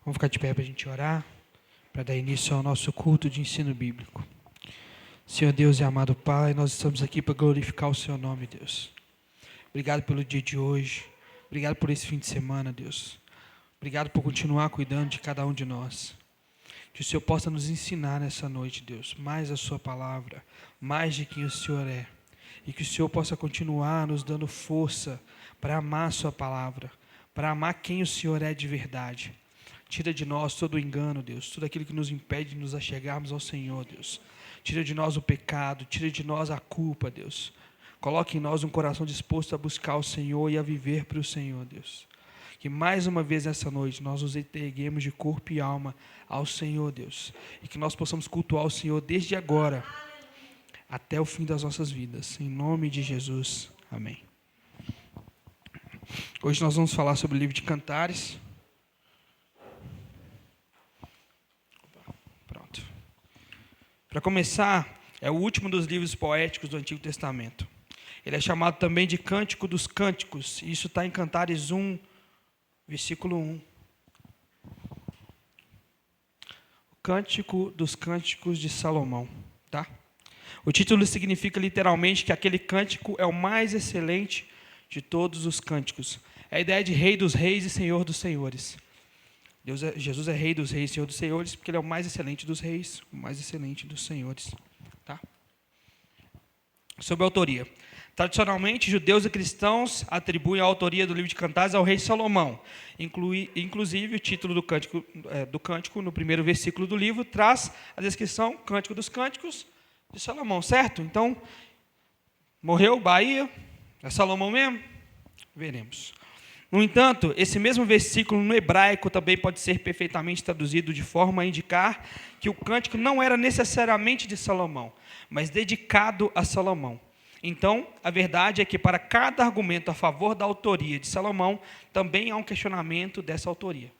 Vamos ficar de pé para a gente orar, para dar início ao nosso culto de ensino bíblico. Senhor Deus e amado Pai, nós estamos aqui para glorificar o Seu nome, Deus. Obrigado pelo dia de hoje, obrigado por esse fim de semana, Deus. Obrigado por continuar cuidando de cada um de nós. Que o Senhor possa nos ensinar nessa noite, Deus, mais a Sua palavra, mais de quem o Senhor é. E que o Senhor possa continuar nos dando força para amar a Sua palavra, para amar quem o Senhor é de verdade. Tira de nós todo o engano, Deus, tudo aquilo que nos impede de nos achegarmos ao Senhor, Deus. Tira de nós o pecado, tira de nós a culpa, Deus. Coloque em nós um coração disposto a buscar o Senhor e a viver para o Senhor, Deus. Que mais uma vez nessa noite nós nos entreguemos de corpo e alma ao Senhor, Deus. E que nós possamos cultuar o Senhor desde agora até o fim das nossas vidas. Em nome de Jesus. Amém. Hoje nós vamos falar sobre o livro de Cantares. Pronto. Para começar, é o último dos livros poéticos do Antigo Testamento. Ele é chamado também de Cântico dos Cânticos. E isso está em Cantares 1, versículo 1. O Cântico dos Cânticos de Salomão. Tá? O título significa literalmente que aquele cântico é o mais excelente de todos os cânticos. É a ideia de Rei dos Reis e Senhor dos Senhores. Jesus é Rei dos Reis e Senhor dos Senhores, porque Ele é o mais excelente dos reis, o mais excelente dos senhores. Tá? Sobre a autoria. Tradicionalmente, judeus e cristãos atribuem a autoria do livro de Cantares ao rei Salomão. Inclusive, o título do cântico, no primeiro versículo do livro, traz a descrição, Cântico dos Cânticos de Salomão, certo? Então, morreu, Bahia, é Salomão mesmo? Veremos. No entanto, esse mesmo versículo no hebraico também pode ser perfeitamente traduzido de forma a indicar que o cântico não era necessariamente de Salomão, mas dedicado a Salomão. Então, a verdade é que para cada argumento a favor da autoria de Salomão, também há um questionamento dessa autoria.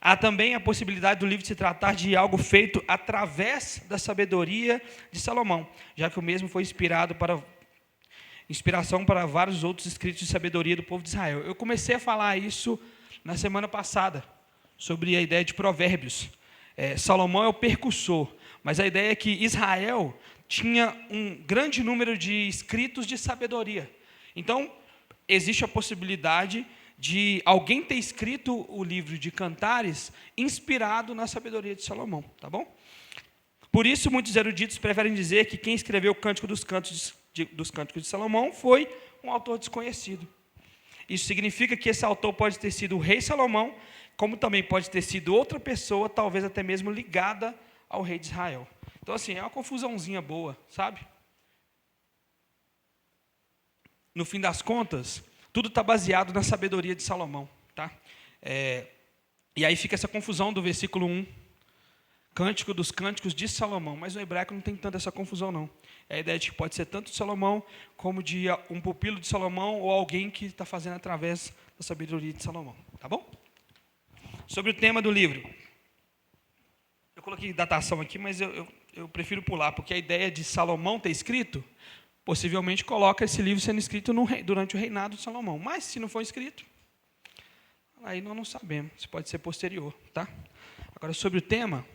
Há também a possibilidade do livro se tratar de algo feito através da sabedoria de Salomão, já que o mesmo foi inspiração para vários outros escritos de sabedoria do povo de Israel. Eu comecei a falar isso na semana passada, sobre a ideia de provérbios. Salomão é o percussor, mas a ideia é que Israel tinha um grande número de escritos de sabedoria. Então, existe a possibilidade de alguém ter escrito o livro de Cantares inspirado na sabedoria de Salomão, tá bom? Por isso, muitos eruditos preferem dizer que quem escreveu o Cântico dos Cânticos de Salomão foi um autor desconhecido. Isso significa que esse autor pode ter sido o rei Salomão, como também pode ter sido outra pessoa, talvez até mesmo ligada ao rei de Israel. Então, assim, é uma confusãozinha boa, sabe? No fim das contas, tudo está baseado na sabedoria de Salomão, tá? E aí fica essa confusão do versículo 1, Cântico dos Cânticos de Salomão, mas no hebraico não tem tanta essa confusão, não. É a ideia de que pode ser tanto de Salomão, como de um pupilo de Salomão, ou alguém que está fazendo através da sabedoria de Salomão, tá bom? Sobre o tema do livro. Eu coloquei datação aqui, mas eu prefiro pular, porque a ideia de Salomão ter escrito, possivelmente coloca esse livro sendo escrito durante o reinado de Salomão. Mas, se não for escrito, aí nós não sabemos, se pode ser posterior, tá? Agora, sobre o tema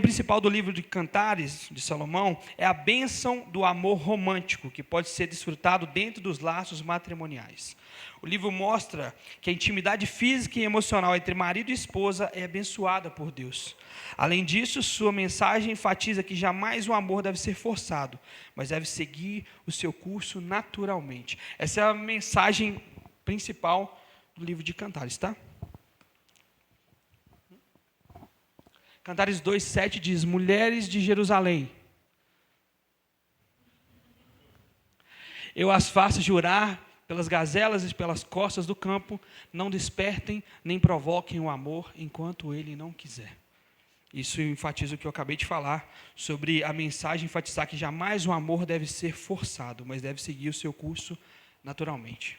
principal do livro de Cantares, de Salomão, é a bênção do amor romântico, que pode ser desfrutado dentro dos laços matrimoniais. O livro mostra que a intimidade física e emocional entre marido e esposa é abençoada por Deus. Além disso, sua mensagem enfatiza que jamais o amor deve ser forçado, mas deve seguir o seu curso naturalmente. Essa é a mensagem principal do livro de Cantares, tá? Cantares 2:7 diz: mulheres de Jerusalém, eu as faço jurar pelas gazelas e pelas costas do campo, não despertem nem provoquem o amor enquanto ele não quiser. Isso enfatiza o que eu acabei de falar, sobre a mensagem enfatizar que jamais o amor deve ser forçado, mas deve seguir o seu curso naturalmente.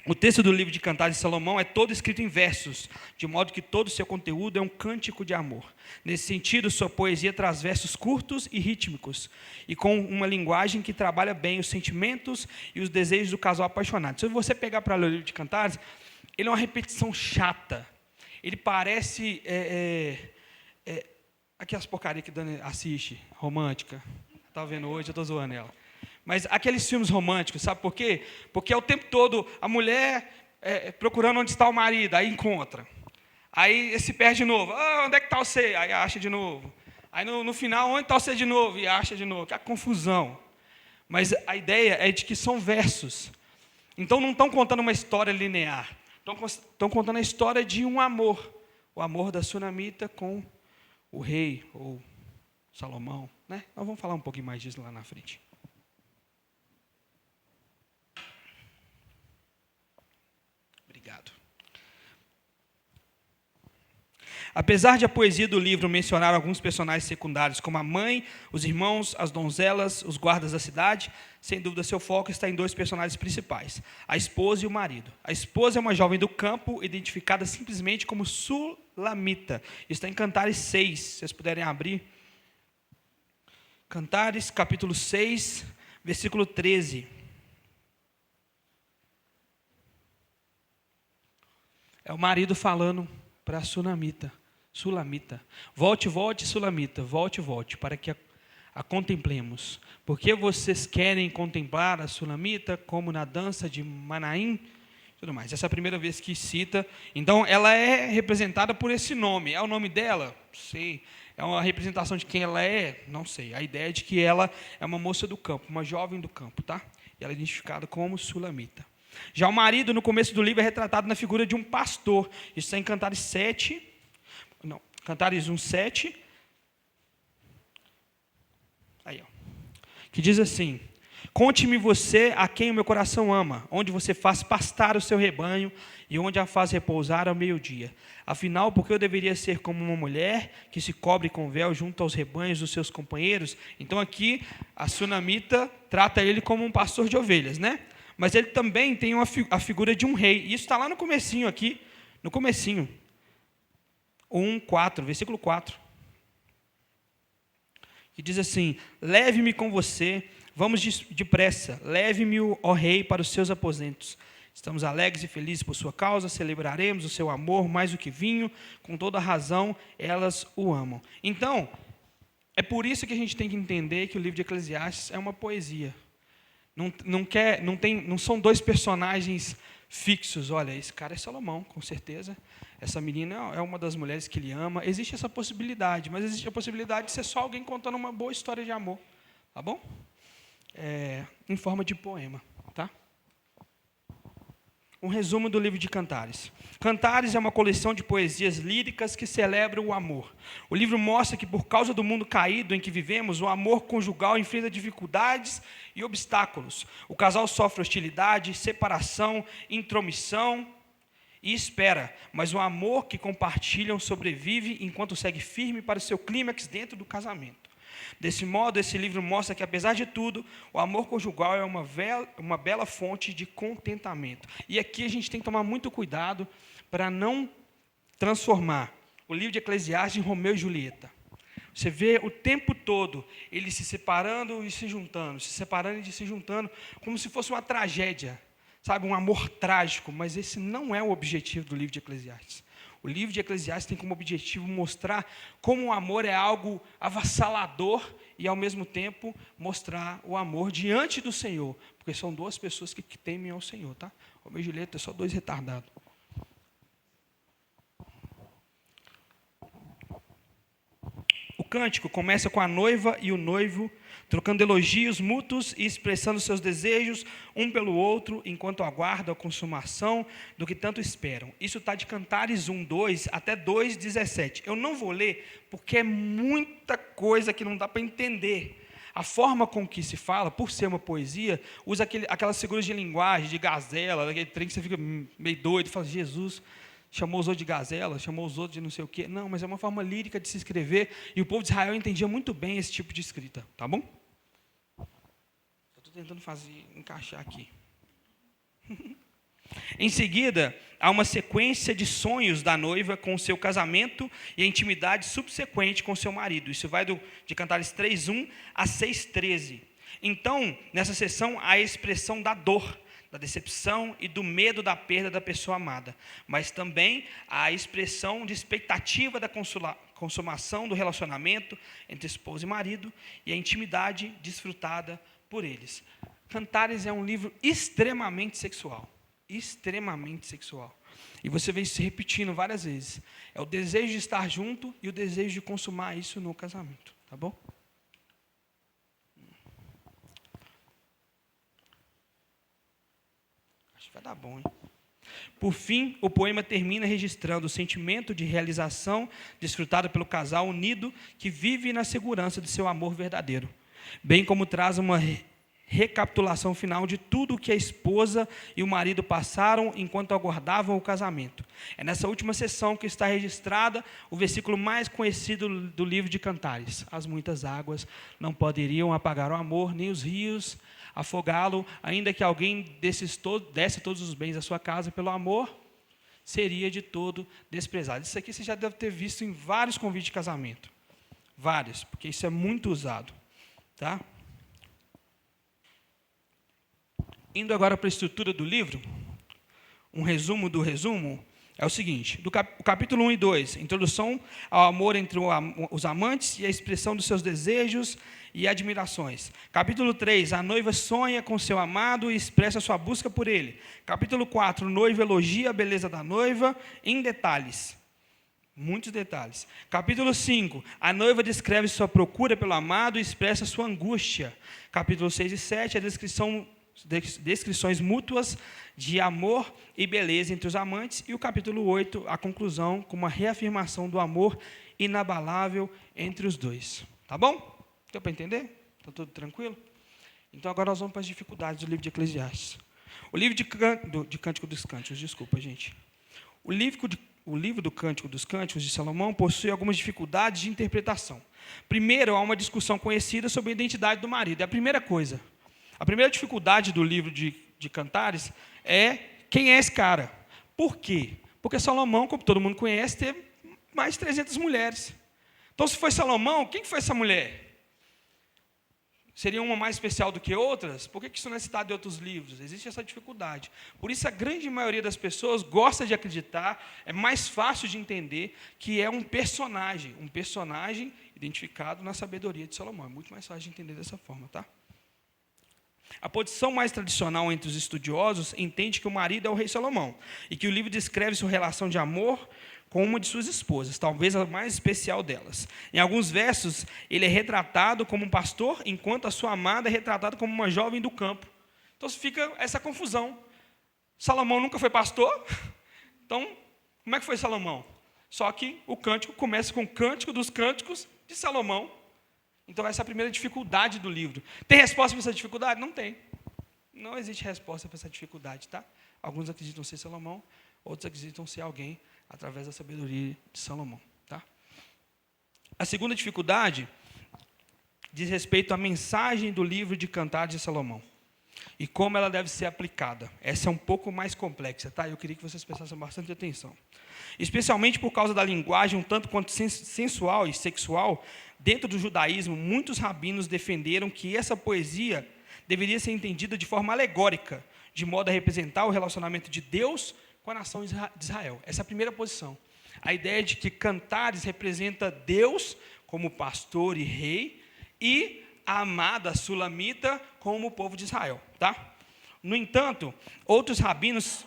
O texto do livro de Cantares de Salomão é todo escrito em versos, de modo que todo o seu conteúdo é um cântico de amor. Nesse sentido, sua poesia traz versos curtos e rítmicos, e com uma linguagem que trabalha bem os sentimentos e os desejos do casal apaixonado. Se você pegar para ler o livro de Cantares, ele é uma repetição chata. Ele parece aquelas porcarias que Dani assiste, romântica. Está vendo hoje, eu estou zoando ela. Mas aqueles filmes românticos, sabe por quê? Porque é o tempo todo a mulher procurando onde está o marido, aí encontra. Aí se perde de novo. Onde é que está você? Aí acha de novo. Aí no final, onde está você de novo? E acha de novo. Que é a confusão. Mas a ideia é de que são versos. Então não estão contando uma história linear. Estão contando a história de um amor. O amor da sunamita com o rei, ou Salomão. Né? Nós vamos falar um pouquinho mais disso lá na frente. Obrigado. Apesar de a poesia do livro mencionar alguns personagens secundários, como a mãe, os irmãos, as donzelas, os guardas da cidade, sem dúvida seu foco está em dois personagens principais, a esposa e o marido. A esposa é uma jovem do campo, identificada simplesmente como Sulamita. Está em Cantares 6, se vocês puderem abrir. Cantares, capítulo 6, versículo 13. É o marido falando para a Sulamita. Volte, Sulamita, volte, para que a contemplemos. Porque vocês querem contemplar a Sulamita como na dança de Manaim? Tudo mais. Essa é a primeira vez que cita. Então, ela é representada por esse nome. É o nome dela? Sei. É uma representação de quem ela é? Não sei. A ideia é de que ela é uma moça do campo, uma jovem do campo, tá? E ela é identificada como Sulamita. Já o marido, no começo do livro, é retratado na figura de um pastor. Isso está em Cantares 7. Não, Cantares 1, 7. Aí, ó. Que diz assim: conte-me você a quem o meu coração ama, onde você faz pastar o seu rebanho e onde a faz repousar ao meio-dia. Afinal, porque eu deveria ser como uma mulher que se cobre com véu junto aos rebanhos dos seus companheiros? Então aqui a sunamita trata ele como um pastor de ovelhas, né? Mas ele também tem a figura de um rei. Isso está lá no comecinho aqui, no comecinho. 1:4, versículo 4. Que diz assim: leve-me com você, vamos depressa, leve-me, ó rei, para os seus aposentos. Estamos alegres e felizes por sua causa, celebraremos o seu amor mais do que vinho, com toda razão elas o amam. Então, é por isso que a gente tem que entender que o livro de Eclesiastes é uma poesia. Não são dois personagens fixos. Olha, esse cara é Salomão, com certeza. Essa menina é uma das mulheres que ele ama. Existe essa possibilidade, mas existe a possibilidade de ser só alguém contando uma boa história de amor. Tá bom? Em forma de poema. Tá? Um resumo do livro de Cantares. Cantares é uma coleção de poesias líricas que celebram o amor. O livro mostra que, por causa do mundo caído em que vivemos, o amor conjugal enfrenta dificuldades e obstáculos. O casal sofre hostilidade, separação, intromissão e espera, mas o amor que compartilham sobrevive enquanto segue firme para o seu clímax dentro do casamento. Desse modo, esse livro mostra que, apesar de tudo, o amor conjugal é uma bela fonte de contentamento. E aqui a gente tem que tomar muito cuidado para não transformar o livro de Eclesiastes em Romeu e Julieta. Você vê o tempo todo eles se separando e se juntando, se separando e se juntando, como se fosse uma tragédia, sabe, um amor trágico, mas esse não é o objetivo do livro de Eclesiastes. O livro de Eclesiastes tem como objetivo mostrar como o amor é algo avassalador e, ao mesmo tempo, mostrar o amor diante do Senhor, porque são duas pessoas que temem ao Senhor, tá? Romeu e Julieta é só dois retardados. O cântico começa com a noiva e o noivo trocando elogios mútuos e expressando seus desejos um pelo outro, enquanto aguardam a consumação do que tanto esperam. Isso está de Cantares 1:2 até 2:17. Eu não vou ler, porque é muita coisa que não dá para entender. A forma com que se fala, por ser uma poesia, usa aquelas figuras de linguagem, de gazela, aquele trem que você fica meio doido, fala, Jesus chamou os outros de gazela, chamou os outros de não sei o quê. Não, mas é uma forma lírica de se escrever, e o povo de Israel entendia muito bem esse tipo de escrita, tá bom? Eu estou tentando encaixar aqui. Em seguida, há uma sequência de sonhos da noiva com o seu casamento e a intimidade subsequente com seu marido. Isso vai de Cantares 3:1 a 6:13. Então, nessa sessão, há a expressão da dor da decepção e do medo da perda da pessoa amada, mas também a expressão de expectativa da consumação do relacionamento entre esposa e marido e a intimidade desfrutada por eles. Cantares é um livro extremamente sexual. Extremamente sexual. E você vê isso se repetindo várias vezes. É o desejo de estar junto e o desejo de consumar isso no casamento. Tá bom? Acho que vai dar bom, hein? Por fim, o poema termina registrando o sentimento de realização desfrutado pelo casal unido que vive na segurança de seu amor verdadeiro, bem como traz uma recapitulação final de tudo o que a esposa e o marido passaram enquanto aguardavam o casamento. É nessa última sessão que está registrada o versículo mais conhecido do livro de Cantares. As muitas águas não poderiam apagar o amor, nem os rios afogá-lo, ainda que alguém desse todos os bens da sua casa pelo amor, seria de todo desprezado. Isso aqui você já deve ter visto em vários convites de casamento. Vários, porque isso é muito usado. Tá? Indo agora para a estrutura do livro, um resumo do resumo é o seguinte: o capítulo 1 e 2, introdução ao amor entre os amantes e a expressão dos seus desejos e admirações. Capítulo 3, a noiva sonha com seu amado e expressa sua busca por ele. Capítulo 4, o noivo elogia a beleza da noiva em detalhes. Muitos detalhes. Capítulo 5, a noiva descreve sua procura pelo amado e expressa sua angústia. Capítulo 6 e 7, a descrições mútuas de amor e beleza entre os amantes, e o capítulo 8, a conclusão, com uma reafirmação do amor inabalável entre os dois. Tá bom? Deu para entender? Está tudo tranquilo? Então agora nós vamos para as dificuldades do livro de Eclesiastes. O livro de Cântico dos Cânticos, desculpa, gente. O livro do Cântico dos Cânticos de Salomão possui algumas dificuldades de interpretação. Primeiro, há uma discussão conhecida sobre a identidade do marido. É a primeira coisa. A primeira dificuldade do livro de Cantares é quem é esse cara. Por quê? Porque Salomão, como todo mundo conhece, teve mais de 300 mulheres. Então, se foi Salomão, quem foi essa mulher? Seria uma mais especial do que outras? Por que isso não é citado em outros livros? Existe essa dificuldade. Por isso, a grande maioria das pessoas gosta de acreditar, é mais fácil de entender, que é um personagem identificado na sabedoria de Salomão. É muito mais fácil de entender dessa forma, tá? A posição mais tradicional entre os estudiosos entende que o marido é o rei Salomão e que o livro descreve sua relação de amor com uma de suas esposas, talvez a mais especial delas. Em alguns versos, ele é retratado como um pastor, enquanto a sua amada é retratada como uma jovem do campo. Então fica essa confusão. Salomão nunca foi pastor? Então, como é que foi Salomão? Só que o cântico começa com o Cântico dos Cânticos de Salomão. Então, essa é a primeira dificuldade do livro. Tem resposta para essa dificuldade? Não tem. Não existe resposta para essa dificuldade, tá? Alguns acreditam ser Salomão, outros acreditam ser alguém através da sabedoria de Salomão, tá? A segunda dificuldade diz respeito à mensagem do livro de Cantares de Salomão e como ela deve ser aplicada. Essa é um pouco mais complexa, tá? Eu queria que vocês prestassem bastante atenção. Especialmente por causa da linguagem um tanto quanto sensual e sexual. Dentro do judaísmo, muitos rabinos defenderam que essa poesia deveria ser entendida de forma alegórica, de modo a representar o relacionamento de Deus com a nação de Israel. Essa é a primeira posição. A ideia de que Cantares representa Deus como pastor e rei e a amada sulamita como o povo de Israel. Tá? No entanto, outros rabinos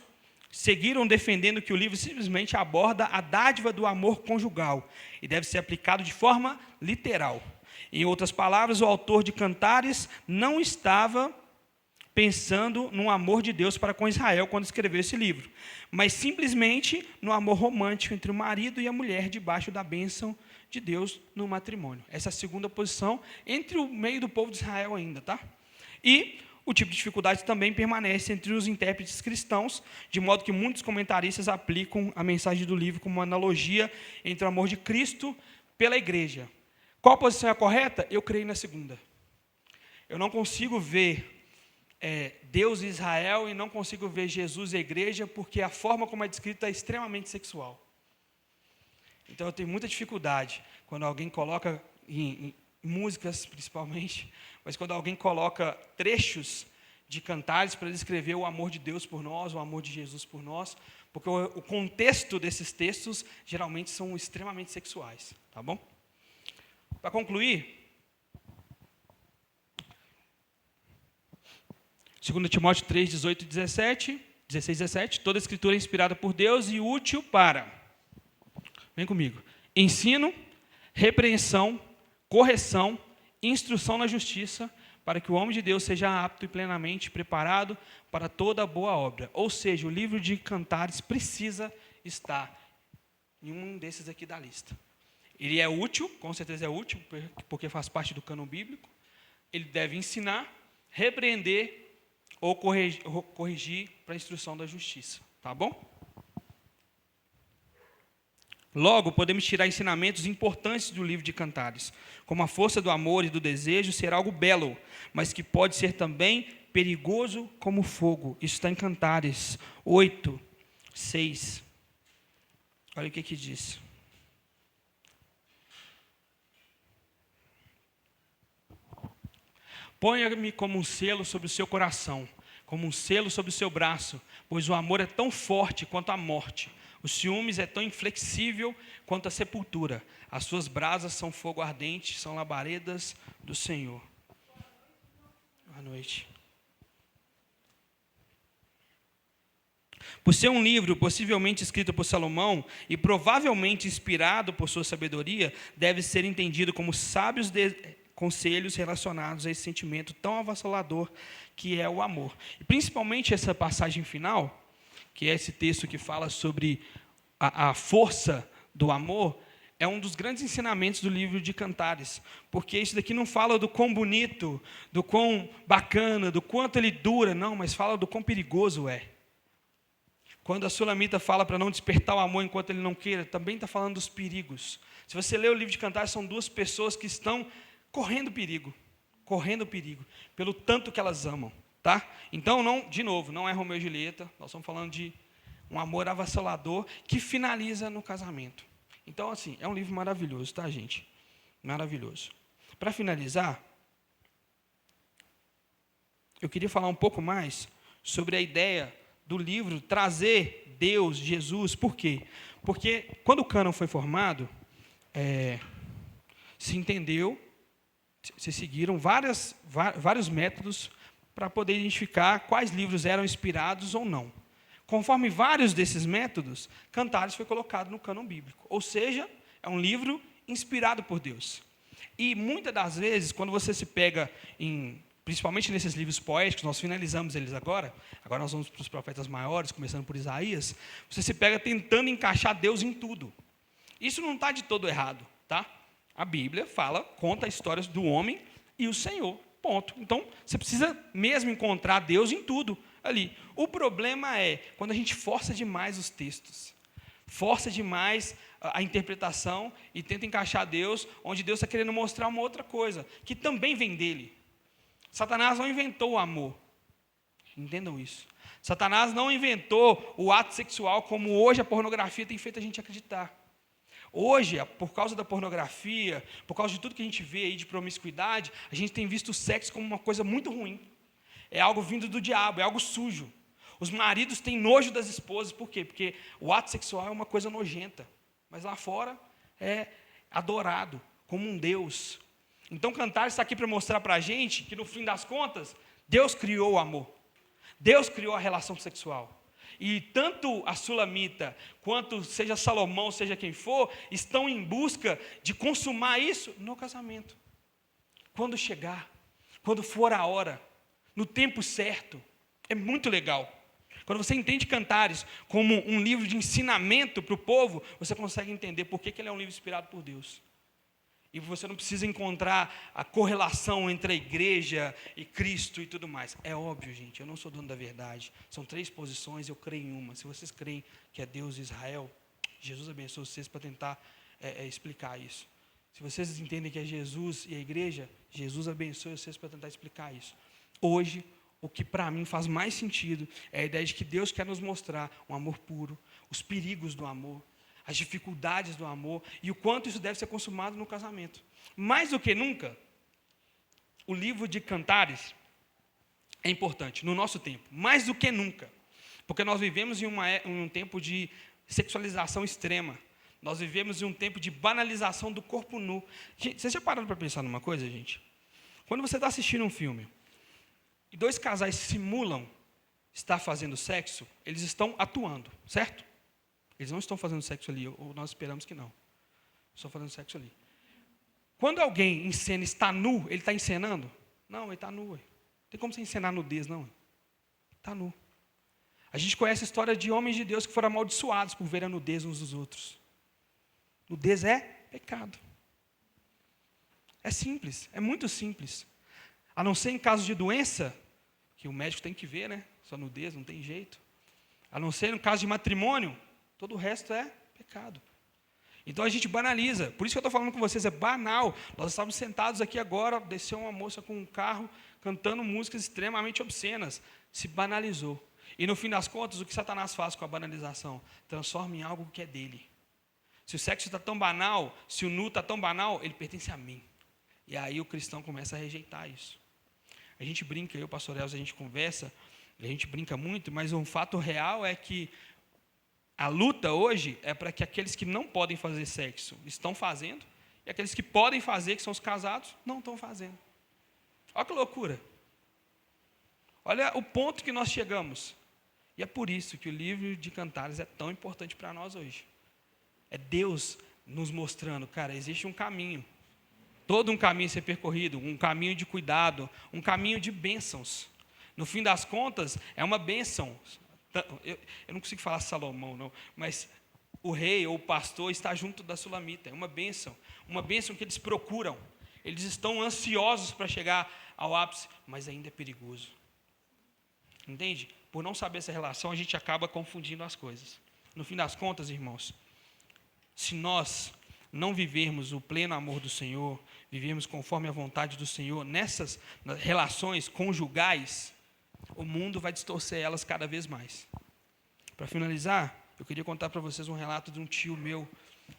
seguiram defendendo que o livro simplesmente aborda a dádiva do amor conjugal e deve ser aplicado de forma literal. Em outras palavras, o autor de Cantares não estava pensando no amor de Deus para com Israel quando escreveu esse livro, mas simplesmente no amor romântico entre o marido e a mulher debaixo da bênção de Deus no matrimônio. Essa é a segunda posição entre o meio do povo de Israel ainda, tá? E o tipo de dificuldade também permanece entre os intérpretes cristãos, de modo que muitos comentaristas aplicam a mensagem do livro como uma analogia entre o amor de Cristo pela igreja. Qual a posição é a correta? Eu creio na segunda. Eu não consigo ver Deus e Israel e não consigo ver Jesus e a igreja, porque a forma como é descrita é extremamente sexual. Então eu tenho muita dificuldade quando alguém coloca, em músicas principalmente, mas quando alguém coloca trechos de Cantares para descrever o amor de Deus por nós, o amor de Jesus por nós, porque o contexto desses textos geralmente são extremamente sexuais, tá bom? Para concluir, 2 Timóteo 3, 18 e 16 e 17, toda a escritura é inspirada por Deus e útil para, vem comigo, ensino, repreensão, correção, instrução na justiça, para que o homem de Deus seja apto e plenamente preparado para toda boa obra. Ou seja, o livro de Cantares precisa estar em um desses aqui da lista. Ele é útil, com certeza é útil, porque faz parte do cânon bíblico. Ele deve ensinar, repreender ou corrigir para a instrução da justiça. Tá bom? Logo, podemos tirar ensinamentos importantes do livro de Cantares, como a força do amor e do desejo ser algo belo, mas que pode ser também perigoso como fogo. Isso está em Cantares 8, 6. Olha o que diz. Ponha-me como um selo sobre o seu coração, como um selo sobre o seu braço, pois o amor é tão forte quanto a morte. Os ciúmes é tão inflexível quanto a sepultura. As suas brasas são fogo ardente, são labaredas do Senhor. Boa noite. Por ser um livro possivelmente escrito por Salomão e provavelmente inspirado por sua sabedoria, deve ser entendido como sábios conselhos relacionados a esse sentimento tão avassalador que é o amor. E principalmente essa passagem final, que é esse texto que fala sobre a força do amor, é um dos grandes ensinamentos do livro de Cantares, porque isso daqui não fala do quão bonito, do quão bacana, do quanto ele dura, não, mas fala do quão perigoso é. Quando a Sulamita fala para não despertar o amor enquanto ele não queira, também está falando dos perigos. Se você ler o livro de Cantares, são duas pessoas que estão correndo perigo, pelo tanto que elas amam. Tá? Então, de novo, não é Romeu e Julieta, nós estamos falando de um amor avassalador que finaliza no casamento. Então, assim, é um livro maravilhoso, tá, gente? Maravilhoso. Para finalizar, eu queria falar um pouco mais sobre a ideia do livro trazer Deus, Jesus. Por quê? Porque quando o cânon foi formado, se entendeu, se seguiram vários métodos para poder identificar quais livros eram inspirados ou não. Conforme vários desses métodos, Cantares foi colocado no cânon bíblico. Ou seja, é um livro inspirado por Deus. E muitas das vezes, quando você se pega principalmente nesses livros poéticos, nós finalizamos eles agora nós vamos para os profetas maiores, começando por Isaías, você se pega tentando encaixar Deus em tudo. Isso não está de todo errado, tá? A Bíblia conta histórias do homem e o Senhor, ponto. Então, você precisa mesmo encontrar Deus em tudo ali. O problema é quando a gente força demais os textos, força demais a interpretação e tenta encaixar Deus onde Deus está querendo mostrar uma outra coisa, que também vem dele. Satanás não inventou o amor. Entendam isso. Satanás não inventou o ato sexual como hoje a pornografia tem feito a gente acreditar. Hoje, por causa da pornografia, por causa de tudo que a gente vê aí de promiscuidade, a gente tem visto o sexo como uma coisa muito ruim. É algo vindo do diabo, é algo sujo. Os maridos têm nojo das esposas, por quê? Porque o ato sexual é uma coisa nojenta, mas lá fora é adorado como um Deus. Então, Cantares está aqui para mostrar para a gente que, no fim das contas, Deus criou o amor. Deus criou a relação sexual. E tanto a Sulamita, quanto seja Salomão, seja quem for, estão em busca de consumar isso no casamento. Quando chegar, quando for a hora, no tempo certo. É muito legal. Quando você entende Cantares como um livro de ensinamento para o povo, você consegue entender por que ele é um livro inspirado por Deus. E você não precisa encontrar a correlação entre a igreja e Cristo e tudo mais. É óbvio, gente, eu não sou dono da verdade. São 3 posições, eu creio em uma. Se vocês creem que é Deus e Israel, Jesus abençoe vocês para tentar explicar isso. Se vocês entendem que é Jesus e a igreja, Jesus abençoe vocês para tentar explicar isso. Hoje, o que para mim faz mais sentido é a ideia de que Deus quer nos mostrar um amor puro, os perigos do amor, as dificuldades do amor e o quanto isso deve ser consumado no casamento. Mais do que nunca, o livro de Cantares é importante, no nosso tempo, mais do que nunca. Porque nós vivemos em um tempo de sexualização extrema. Nós vivemos em um tempo de banalização do corpo nu. Gente, vocês já pararam para pensar numa coisa, gente? Quando você está assistindo um filme e dois casais simulam estar fazendo sexo, eles estão atuando, certo? Eles não estão fazendo sexo ali, ou nós esperamos que não. Estão fazendo sexo ali. Quando alguém encena está nu, ele está encenando? Não, ele está nu. Não tem como você encenar nudez, não. Está nu. A gente conhece a história de homens de Deus que foram amaldiçoados por ver a nudez uns dos outros. Nudez é pecado. É simples, é muito simples. A não ser em casos de doença, que o médico tem que ver, né? Sua nudez, não tem jeito. A não ser no caso de matrimônio, todo o resto é pecado. Então a gente banaliza. Por isso que eu estou falando com vocês, é banal. Nós estávamos sentados aqui agora, desceu uma moça com um carro, cantando músicas extremamente obscenas. Se banalizou. E no fim das contas, o que Satanás faz com a banalização? Transforma em algo que é dele. Se o sexo está tão banal, se o nu está tão banal, ele pertence a mim. E aí o cristão começa a rejeitar isso. A gente brinca, eu e o pastor Elza, a gente conversa, a gente brinca muito, mas um fato real é que a luta hoje é para que aqueles que não podem fazer sexo estão fazendo, e aqueles que podem fazer, que são os casados, não estão fazendo. Olha que loucura. Olha o ponto que nós chegamos. E é por isso que o livro de Cantares é tão importante para nós hoje. É Deus nos mostrando, cara, existe um caminho. Todo um caminho a ser percorrido, um caminho de cuidado, um caminho de bênçãos. No fim das contas, é uma bênção. Eu não consigo falar Salomão, não, mas o rei ou o pastor está junto da sulamita. É uma bênção que eles procuram. Eles estão ansiosos para chegar ao ápice, mas ainda é perigoso. Entende? Por não saber essa relação, a gente acaba confundindo as coisas. No fim das contas, irmãos, se nós não vivermos o pleno amor do Senhor, vivermos conforme a vontade do Senhor, nessas relações conjugais, o mundo vai distorcer elas cada vez mais. Para finalizar, eu queria contar para vocês um relato de um tio meu.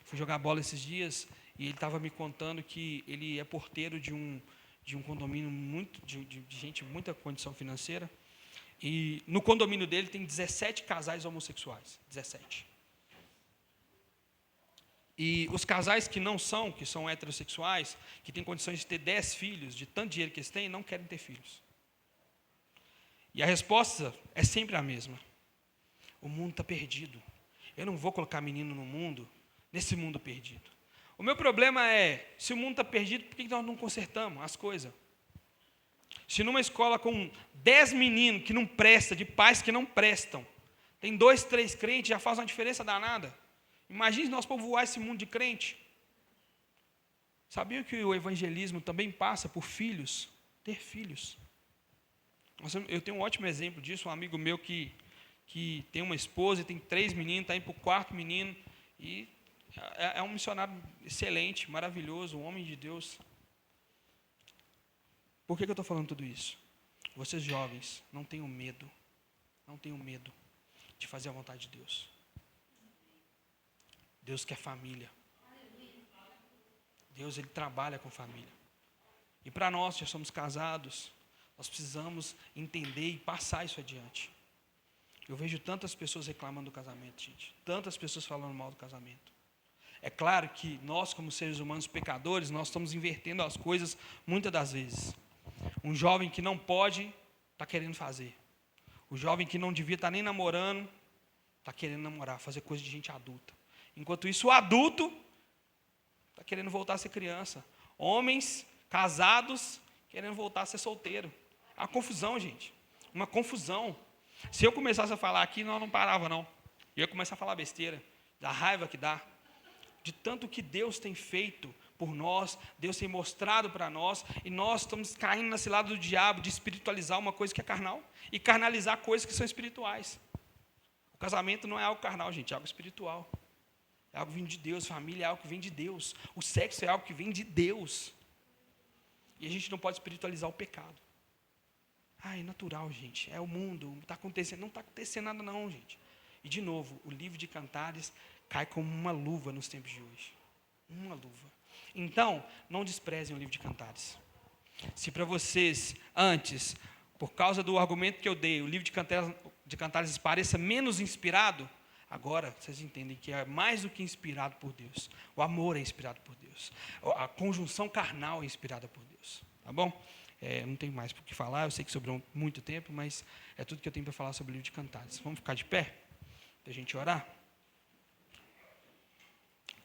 Fui jogar bola esses dias e ele estava me contando que ele é porteiro de um condomínio de gente com muita condição financeira. E no condomínio dele tem 17 casais homossexuais. 17. E os casais que são heterossexuais, que têm condições de ter 10 filhos, de tanto dinheiro que eles têm, não querem ter filhos. E a resposta é sempre a mesma. O mundo está perdido. Eu não vou colocar menino no mundo, nesse mundo perdido. O meu problema é, se o mundo está perdido, por que nós não consertamos as coisas? Se numa escola com 10 meninos que não prestam, de pais que não prestam, tem 2, 3 crentes, já faz uma diferença danada. Imagine nós povoar esse mundo de crente. Sabia que o evangelismo também passa por filhos? Ter filhos. Eu tenho um ótimo exemplo disso, um amigo meu que tem uma esposa e tem 3 meninos, está indo para o 4º menino, e é um missionário excelente, maravilhoso, um homem de Deus. Por que eu estou falando tudo isso? Vocês jovens, não tenham medo de fazer a vontade de Deus. Deus quer família. Deus, Ele trabalha com família. E para nós, que já somos casados, nós precisamos entender e passar isso adiante. Eu vejo tantas pessoas reclamando do casamento, gente. Tantas pessoas falando mal do casamento. É claro que nós, como seres humanos pecadores, nós estamos invertendo as coisas muitas das vezes. Um jovem que não pode, está querendo fazer. O jovem que não devia estar nem namorando, está querendo namorar, fazer coisa de gente adulta. Enquanto isso, o adulto está querendo voltar a ser criança. Homens casados querendo voltar a ser solteiro. É uma confusão, gente. Uma confusão. Se eu começasse a falar aqui, não parava, não. Eu ia começar a falar besteira. Da raiva que dá. De tanto que Deus tem feito por nós, Deus tem mostrado para nós, e nós estamos caindo nesse lado do diabo de espiritualizar uma coisa que é carnal e carnalizar coisas que são espirituais. O casamento não é algo carnal, gente, é algo espiritual. É algo que vem de Deus, família é algo que vem de Deus. O sexo é algo que vem de Deus. E a gente não pode espiritualizar o pecado. É natural, gente, é o mundo, está acontecendo. Não está acontecendo nada não, gente. E de novo, o livro de Cantares cai como uma luva nos tempos de hoje. Uma luva. Então, não desprezem o livro de Cantares. Se para vocês, antes, por causa do argumento que eu dei, o livro de Cantares pareça menos inspirado, agora vocês entendem que é mais do que inspirado por Deus. O amor é inspirado por Deus. A conjunção carnal é inspirada por Deus. Tá bom? Não tenho mais por que falar, eu sei que sobrou muito tempo, mas é tudo que eu tenho para falar sobre o livro de Cantares. Vamos ficar de pé? Para a gente orar?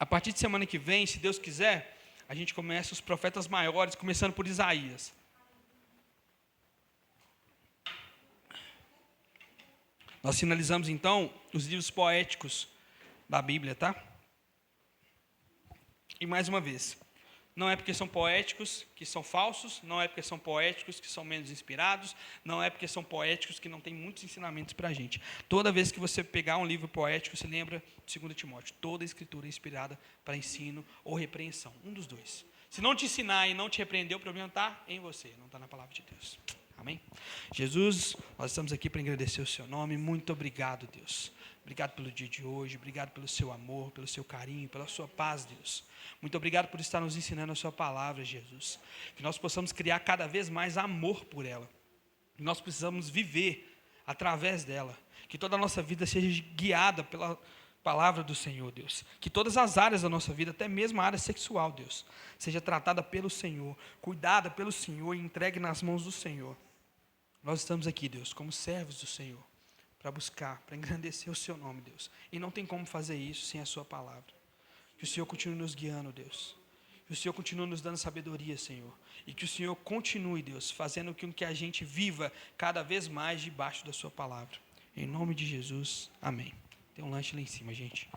A partir de semana que vem, se Deus quiser, a gente começa os profetas maiores, começando por Isaías. Nós finalizamos, então, os livros poéticos da Bíblia, tá? E mais uma vez, não é porque são poéticos que são falsos, não é porque são poéticos que são menos inspirados, não é porque são poéticos que não tem muitos ensinamentos para a gente. Toda vez que você pegar um livro poético, você lembra de 2 Timóteo. Toda a escritura é inspirada para ensino ou repreensão, um dos dois. Se não te ensinar e não te repreender, o problema está em você, não está na palavra de Deus. Amém? Jesus, nós estamos aqui para agradecer o seu nome. Muito obrigado, Deus. Obrigado pelo dia de hoje, obrigado pelo seu amor, pelo seu carinho, pela sua paz, Deus. Muito obrigado por estar nos ensinando a sua palavra, Jesus. Que nós possamos criar cada vez mais amor por ela. Que nós precisamos viver através dela. Que toda a nossa vida seja guiada pela palavra do Senhor, Deus. Que todas as áreas da nossa vida, até mesmo a área sexual, Deus, seja tratada pelo Senhor, cuidada pelo Senhor e entregue nas mãos do Senhor. Nós estamos aqui, Deus, como servos do Senhor, para buscar, para engrandecer o seu nome, Deus. E não tem como fazer isso sem a sua palavra. Que o Senhor continue nos guiando, Deus. Que o Senhor continue nos dando sabedoria, Senhor. E que o Senhor continue, Deus, fazendo com que a gente viva cada vez mais debaixo da sua palavra. Em nome de Jesus, amém. Tem um lanche lá em cima, gente.